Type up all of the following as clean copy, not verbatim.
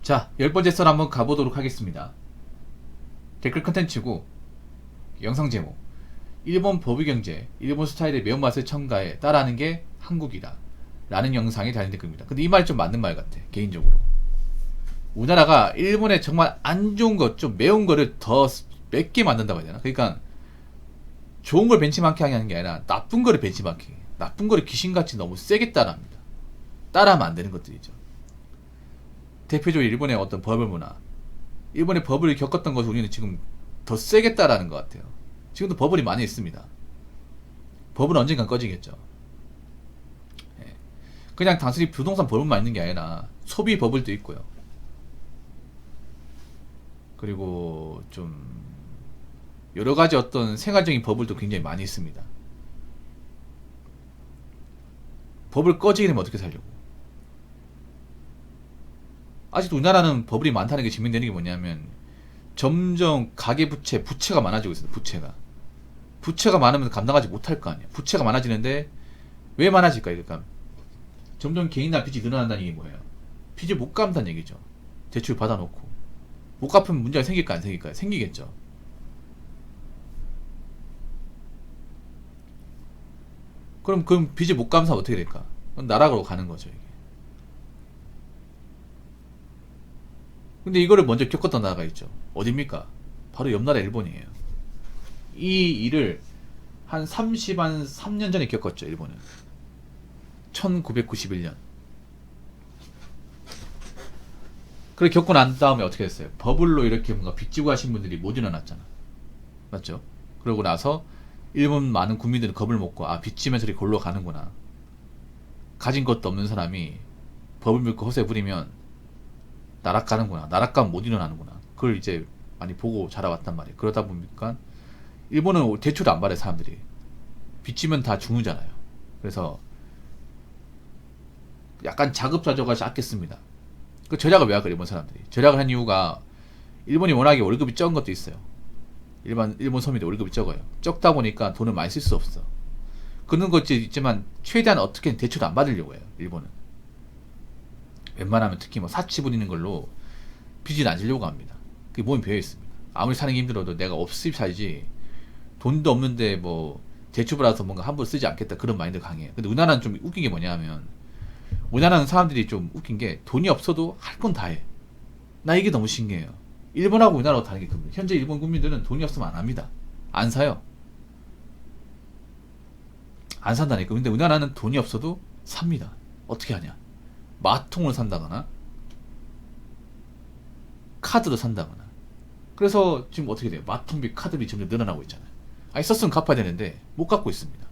자, 10번째 썰 한번 가보도록 하겠습니다. 댓글 컨텐츠고 영상 제목: 일본 버블경제, 일본 스타일의 매운맛을 첨가해 따라하는 게 한국이다 라는 영상이 달린 댓글입니다. 근데 이 말이 좀 맞는 말 같아, 개인적으로. 우리나라가 일본에 정말 안 좋은 것, 좀 매운 거를 더 맵게 만든다고 해야 되나? 그러니까 좋은 걸 벤치마킹 하는 게 아니라 나쁜 거를 벤치마킹, 나쁜 거를 귀신같이 너무 세게 따라합니다. 따라하면 안 되는 것들이죠. 대표적으로 일본의 어떤 버블 문화, 일본의 버블을 겪었던 것을 우리는 지금 더 세게 따라하는 것 같아요. 지금도 버블이 많이 있습니다. 버블은 언젠간 꺼지겠죠. 예. 그냥 단순히 부동산 버블만 있는 게 아니라 소비 버블도 있고요. 그리고 좀 여러가지 어떤 생활적인 버블도 굉장히 많이 있습니다. 버블 꺼지게 되면 어떻게 살려고? 아직도 우리나라는 버블이 많다는 게 증명되는 게 뭐냐면 점점 가계부채, 부채가 많아지고 있어요. 부채가 많으면 감당하지 못할 거 아니야. 부채가 많아지는데 왜 많아질까요? 그러니까 점점 개인이나 빚이 늘어난다는 얘기 뭐예요? 빚을 못 갚는다는 얘기죠. 대출 받아놓고 못 갚으면 문제가 생길까 안 생길까요? 생기겠죠. 그럼 빚을 못 갚으면 어떻게 될까? 그럼 나락으로 가는 거죠, 이게. 근데 이거를 먼저 겪었던 나라가 있죠. 어딥니까? 바로 옆 나라 일본이에요. 이 일을 한 3년 전에 겪었죠, 일본은. 1991년. 그래 겪고 난 다음에 어떻게 됐어요? 버블로 이렇게 뭔가 빚지고 하신 분들이 못 일어났잖아. 맞죠? 그러고 나서 일본 많은 국민들은 겁을 먹고, 아, 빚지면서 이렇게 골로 가는구나. 가진 것도 없는 사람이 버블 밀고 허세 부리면 나락 가는구나. 나락 가면 못 일어나는구나. 그걸 이제 많이 보고 자라왔단 말이에요. 그러다 보니까 일본은 대출을 안 받아요, 사람들이. 빚지면 다 죽는잖아요. 그래서 약간 자급자족을 짰겠습니다. 그 절약을 왜 할까요, 일본 사람들이? 절약을 한 이유가 일본이 워낙에 월급이 적은 것도 있어요. 일본 서민들 월급이 적어요. 적다 보니까 돈을 많이 쓸 수 없어. 그런 것도 있지만 최대한 어떻게든 대출을 안 받으려고 해요, 일본은. 웬만하면 특히 뭐 사치 부리는 걸로 빚을 안 지려고 합니다. 그게 몸에 배어 있습니다. 아무리 사는 게 힘들어도 내가 없이 살지, 돈도 없는데 뭐 대출 받아서 뭔가 함부로 쓰지 않겠다, 그런 마인드가 강해요. 근데 우리나라는 좀 웃긴 게 뭐냐면, 우리나라는 사람들이 좀 웃긴 게 돈이 없어도 할 건 다 해. 나 이게 너무 신기해요. 일본하고 우리나라하고 다른 게 큽니다. 현재 일본 국민들은 돈이 없으면 안 합니다. 안 사요. 안 산다니까. 근데 우리나라는 돈이 없어도 삽니다. 어떻게 하냐? 마통을 산다거나 카드로 산다거나. 그래서 지금 어떻게 돼요? 마통비, 카드비 점점 늘어나고 있잖아요. 아니, 썼으면 갚아야 되는데 못 갚고 있습니다.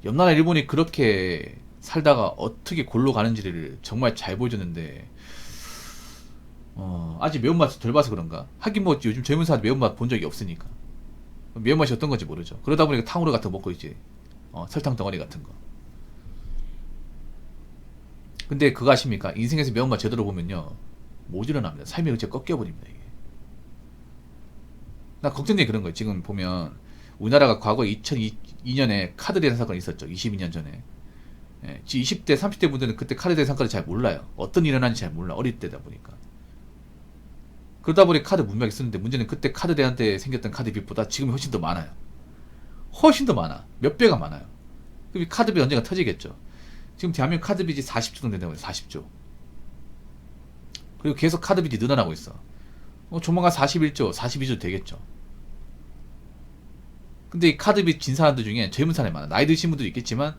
옆나라 일본이 그렇게 살다가 어떻게 골로 가는지를 정말 잘 보여줬는데, 아직 매운맛을 덜 봐서 그런가? 하긴 뭐 요즘 젊은 사람 매운맛 본 적이 없으니까 매운맛이 어떤 건지 모르죠. 그러다 보니까 탕후루 같은 거 먹고 있지. 설탕 덩어리 같은 거. 근데 그거 아십니까? 인생에서 매운맛 제대로 보면요, 못 일어납니다. 삶이 그냥 꺾여버립니다, 이게. 나 걱정돼, 그런 거예요. 지금 보면 우리나라가 과거 2002년에 카드 대상 사건이 있었죠. 22년 전에. 예, 20대, 30대 분들은 그때 카드 대상 사건을 잘 몰라요. 어떤 일이 일어나는지 잘 몰라. 어릴 때다 보니까. 그러다 보니 카드 문명이 쓰는데, 문제는 그때 카드 대상 때 생겼던 카드 빚보다 지금이 훨씬 더 많아요. 훨씬 더 많아. 몇 배가 많아요. 그럼 카드 빚 언젠가 터지겠죠. 지금 대한민국 카드 빚이 40조 정도 된다고 해요. 40조. 그리고 계속 카드 빚이 늘어나고 있어. 조만간 41조, 42조 되겠죠. 근데 이 카드 빚 진 사람들 중에 젊은 사람이 많아. 나이 드신 분들도 있겠지만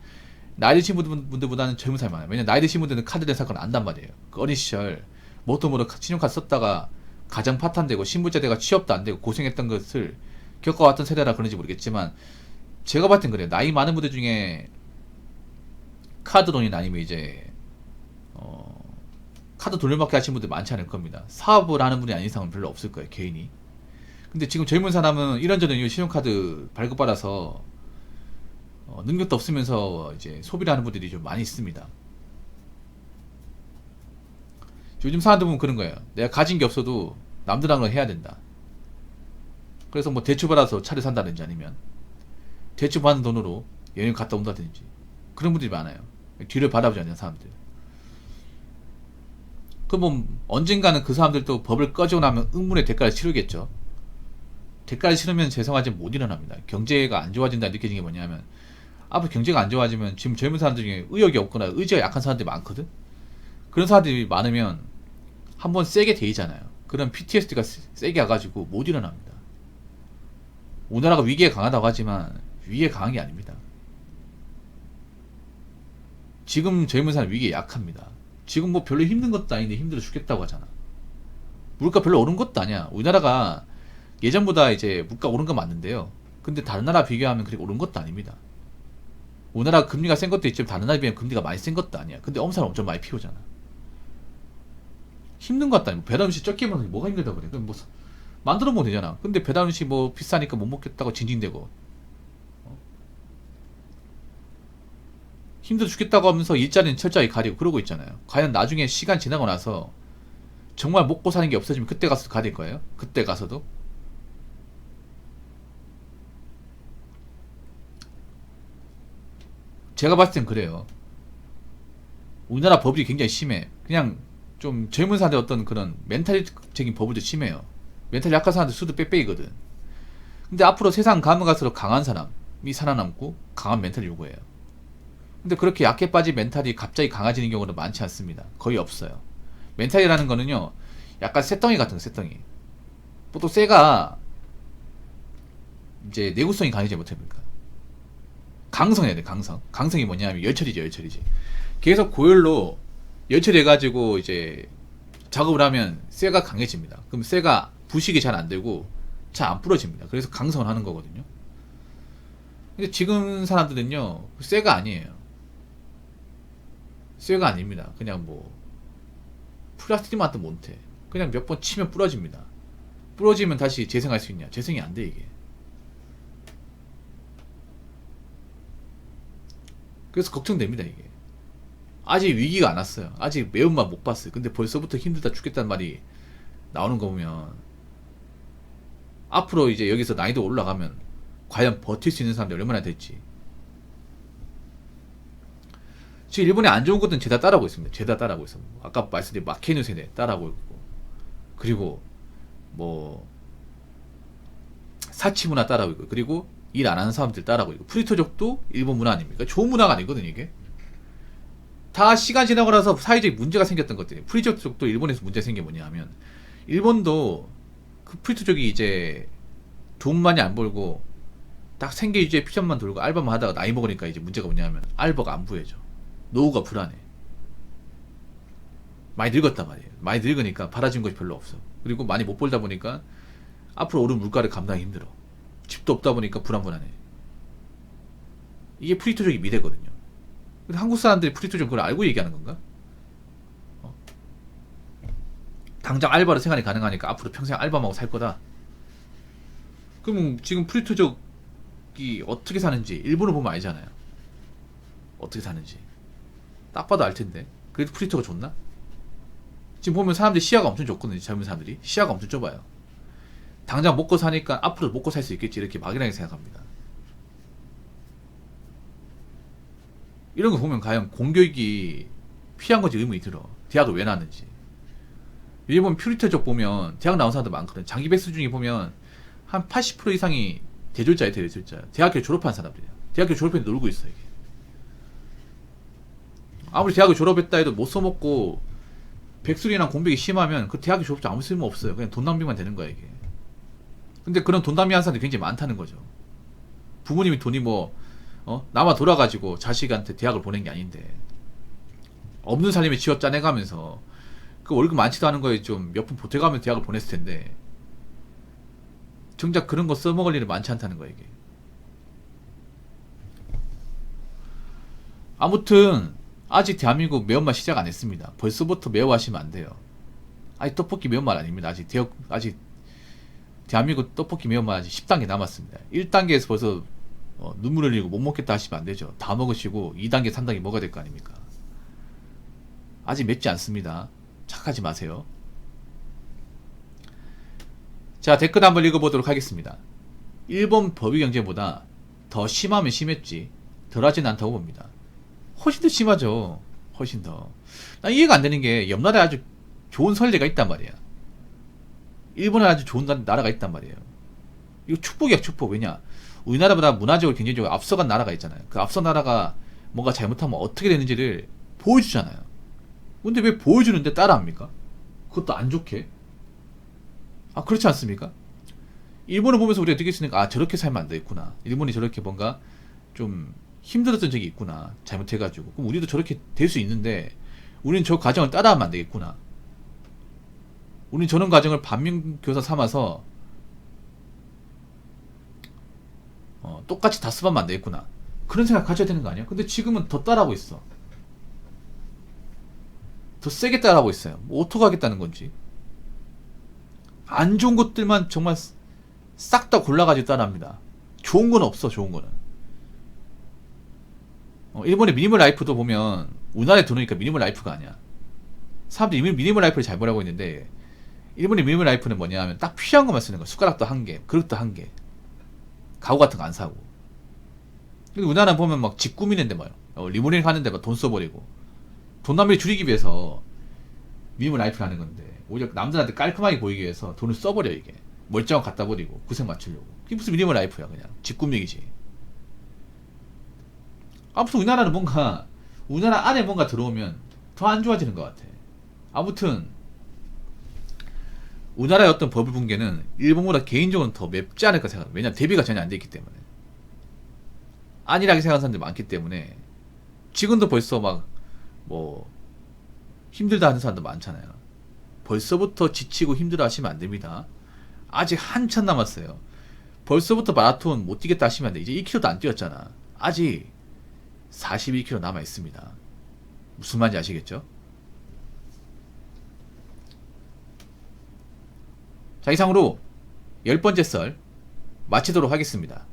나이 드신 분들보다는 젊은 사람이 많아요. 왜냐면 나이 드신 분들은 카드 대상 사건을 안단 말이에요. 그 어린 시절 뭐또 신용카드 썼다가 가정 파탄되고 신부자 돼가 취업도 안 되고 고생했던 것을 겪어왔던 세대라 그런지 모르겠지만, 제가 봤을 땐 그래요. 나이 많은 분들 중에 카드론이나 아니면 이제 카드 돌려막기 하시는 분들 많지 않을 겁니다. 사업을 하는 분이 아닌 이상은 별로 없을 거예요, 개인이. 근데 지금 젊은 사람은 이런저런 이유 신용카드 발급받아서 능력도 없으면서 이제 소비를 하는 분들이 좀 많이 있습니다. 요즘 사람들 보면 그런 거예요. 내가 가진 게 없어도 남들하고 해야 된다. 그래서 뭐 대출 받아서 차를 산다든지, 아니면 대출 받은 돈으로 여행 갔다 온다든지, 그런 분들이 많아요. 뒤를 바라보지 않는 사람들. 그럼 언젠가는 그 사람들도 법을 꺼지고 나면 응문의 대가를 치르겠죠. 대가를 치르면 죄송하지만 못 일어납니다. 경제가 안 좋아진다 느껴진 게 뭐냐면, 앞으로 경제가 안 좋아지면 지금 젊은 사람들 중에 의욕이 없거나 의지가 약한 사람들이 많거든. 그런 사람들이 많으면 한번 세게 데이잖아요. 그런 PTSD가 세게 와가지고 못 일어납니다. 우리나라가 위기에 강하다고 하지만 위기에 강한 게 아닙니다. 지금 젊은 사람 위기에 약합니다. 지금 뭐 별로 힘든 것도 아닌데 힘들어 죽겠다고 하잖아. 물가 별로 오른 것도 아니야. 우리나라가 예전보다 이제 물가 오른 건 맞는데요. 근데 다른 나라 비교하면 그렇게 오른 것도 아닙니다. 우리나라 금리가 센 것도 있지만 다른 나라에 비하면 금리가 많이 센 것도 아니야. 근데 엄살 엄청 많이 피우잖아. 힘든 것 같다. 뭐 배달 음식 적게 먹는 게 뭐가 힘들다 그래. 그럼 뭐 만들어 먹으면 되잖아. 근데 배달 음식 뭐 비싸니까 못 먹겠다고 징징대고, 힘들어 죽겠다고 하면서 일자리는 철저히 가리고 그러고 있잖아요. 과연 나중에 시간 지나고 나서 정말 먹고 사는 게 없어지면 그때 가서도 가릴 거예요? 그때 가서도? 제가 봤을 땐 그래요. 우리나라 법이 굉장히 심해. 그냥 좀 젊은 사람들 어떤 그런 멘탈적인 법들도 심해요. 멘탈이 약한 사람들 수도 빽빽이거든. 근데 앞으로 세상 가면 갈수록 강한 사람이 살아남고 강한 멘탈을 요구해요. 근데 그렇게 약해 빠진 멘탈이 갑자기 강해지는 경우는 많지 않습니다. 거의 없어요. 멘탈이라는 거는요, 약간 쇳덩이 같은 거, 쇳덩이. 보통 쇠가 이제 내구성이 강해지지 못합니까? 강성해야 돼, 강성. 강성이 뭐냐면 열처리지, 열처리지. 계속 고열로 열처리해가지고 이제 작업을 하면 쇠가 강해집니다. 그럼 쇠가 부식이 잘 안 되고 잘 안 부러집니다. 그래서 강성을 하는 거거든요. 근데 지금 사람들은요, 쇠가 아니에요. 쇠가 아닙니다. 그냥 뭐 플라스틱만 도 못해. 그냥 몇 번 치면 부러집니다. 부러지면 다시 재생할 수 있냐? 재생이 안 돼, 이게. 그래서 걱정됩니다, 이게. 아직 위기가 안 왔어요. 아직 매운맛 못 봤어요. 근데 벌써부터 힘들다 죽겠다는 말이 나오는 거 보면, 앞으로 이제 여기서 난이도 올라가면 과연 버틸 수 있는 사람들이 얼마나 될지. 지금 일본에 안 좋은 것들은 죄다 따라하고 있습니다. 죄다 따라하고 있어. 아까 말씀드린 마케누 세대 따라하고 있고, 그리고 뭐 사치 문화 따라하고 있고, 그리고 일 안 하는 사람들 따라하고 있고, 프리토족도 일본 문화 아닙니까? 좋은 문화가 아니거든, 이게. 다 시간 지나고 나서 사회적인 문제가 생겼던 것들이. 프리토족도 일본에서 문제 생긴 게 뭐냐 하면, 일본도 그 프리토족이 이제 돈 많이 안 벌고 딱 생계 유지에 피전만 돌고 알바만 하다가 나이 먹으니까 이제 문제가 뭐냐면 알바가 안 구해져. 노후가 불안해. 많이 늙었단 말이에요. 많이 늙으니까 받아준 것이 별로 없어. 그리고 많이 못 벌다 보니까 앞으로 오른 물가를 감당하기 힘들어. 집도 없다 보니까 불안불안해. 이게 프리토족의 미래거든요. 근데 한국 사람들이 프리토족 그걸 알고 얘기하는 건가? 당장 알바로 생활이 가능하니까 앞으로 평생 알바만 하고 살 거다. 그럼 지금 프리토족이 어떻게 사는지 일본을 보면 알잖아요. 어떻게 사는지 딱 봐도 알 텐데. 그래도 프리토가 좋나? 지금 보면 사람들이 시야가 엄청 좁거든요. 젊은 사람들이 시야가 엄청 좁아요. 당장 먹고 사니까 앞으로 먹고 살 수 있겠지, 이렇게 막연하게 생각합니다. 이런 거 보면 과연 공교육이 필요한 건지 의문이 들어. 대학을 왜 나왔는지. 일본 퓨리터족 보면 대학 나온 사람들 많거든. 장기 백수 중에 보면 한 80% 이상이 대졸자예요, 대졸자. 대학교 졸업한 사람들이야. 대학교 졸업했는데 놀고 있어, 이게. 아무리 대학을 졸업했다 해도 못 써먹고 백술이랑 공백이 심하면 그 대학교 졸업자 아무 쓸모 없어요. 그냥 돈 낭비만 되는 거야, 이게. 근데 그런 돈 낭비하는 사람들이 굉장히 많다는 거죠. 부모님이 돈이 뭐 남아 돌아가지고 자식한테 대학을 보낸 게 아닌데, 없는 살림에 지어 짜내가면서 그 월급 많지도 않은 거에 좀 몇 푼 보태가면서 대학을 보냈을 텐데, 정작 그런 거 써먹을 일이 많지 않다는 거야, 이게. 아무튼 아직 대한민국 매운맛 시작 안 했습니다. 벌써부터 매워하시면 안 돼요. 아직 떡볶이 매운맛 아닙니다. 아직 대한민국 떡볶이 매운맛 아직 10단계 남았습니다. 1단계에서 벌써 눈물 흘리고 못 먹겠다 하시면 안 되죠. 다 먹으시고 2단계, 3단계 먹어야 될 거 아닙니까? 아직 맵지 않습니다. 착하지 마세요. 자, 댓글 한번 읽어보도록 하겠습니다. 일본 법의 경제보다 더 심하면 심했지 덜하진 않다고 봅니다. 훨씬 더 심하죠. 훨씬 더. 난 이해가 안 되는 게, 옆나라에 아주 좋은 선례가 있단 말이야. 일본은 아주 좋은 나라가 있단 말이에요. 이거 축복이야, 축복. 왜냐? 우리나라보다 문화적으로 경제적으로 앞서간 나라가 있잖아요. 그 앞서 나라가 뭔가 잘못하면 어떻게 되는지를 보여주잖아요. 근데 왜 보여주는데 따라합니까? 그것도 안 좋게. 아, 그렇지 않습니까? 일본을 보면서 우리가 느낄 수 있는 게, 아, 저렇게 살면 안 되겠구나. 일본이 저렇게 뭔가 좀 힘들었던 적이 있구나. 잘못해가지고. 그럼 우리도 저렇게 될 수 있는데, 우리는 저 과정을 따라하면 안 되겠구나. 우리는 저런 과정을 반면교사 삼아서, 똑같이 다 써보면 안 되겠구나. 그런 생각 가져야 되는 거 아니야? 근데 지금은 더 따라하고 있어. 더 세게 따라하고 있어요. 뭐 어떡하겠다는 건지. 안 좋은 것들만 정말 싹 다 골라가지고 따라합니다. 좋은 건 없어, 좋은 거는. 일본의 미니멀 라이프도 보면 우리나라에 들어오니까 미니멀 라이프가 아니야. 사람들이 이미 미니멀 라이프를 잘 보라고 있는데, 일본의 미니멀 라이프는 뭐냐 하면 딱 필요한 것만 쓰는 거야. 숟가락도 한 개, 그릇도 한 개, 가구 같은 거 안 사고. 근데 우리나라 보면 막 집 꾸미는데 막 리모델링 하는데 막 돈 써버리고, 돈 낭비를 줄이기 위해서 미니멀 라이프를 하는 건데, 오히려 남들한테 깔끔하게 보이기 위해서 돈을 써버려. 이게 멀쩡한 거 갖다 버리고 구색 맞추려고. 이게 무슨 미니멀 라이프야. 그냥 집 꾸미기지. 아무튼 우리나라는 뭔가, 우리나라 안에 뭔가 들어오면 더 안 좋아지는 것 같아. 아무튼 우리나라의 어떤 버블 붕괴는 일본보다 개인적으로는 더 맵지 않을까 생각합니다. 왜냐면 대비가 전혀 안 돼 있기 때문에. 안일하게 생각하는 사람들이 많기 때문에. 지금도 벌써 막 뭐 힘들다 하는 사람도 많잖아요. 벌써부터 지치고 힘들어 하시면 안 됩니다. 아직 한참 남았어요. 벌써부터 마라톤 못 뛰겠다 하시면 안 돼. 이제 2km도 안 뛰었잖아. 아직 42km 남아 있습니다. 무슨 말인지 아시겠죠? 자, 이상으로 10번째 썰 마치도록 하겠습니다.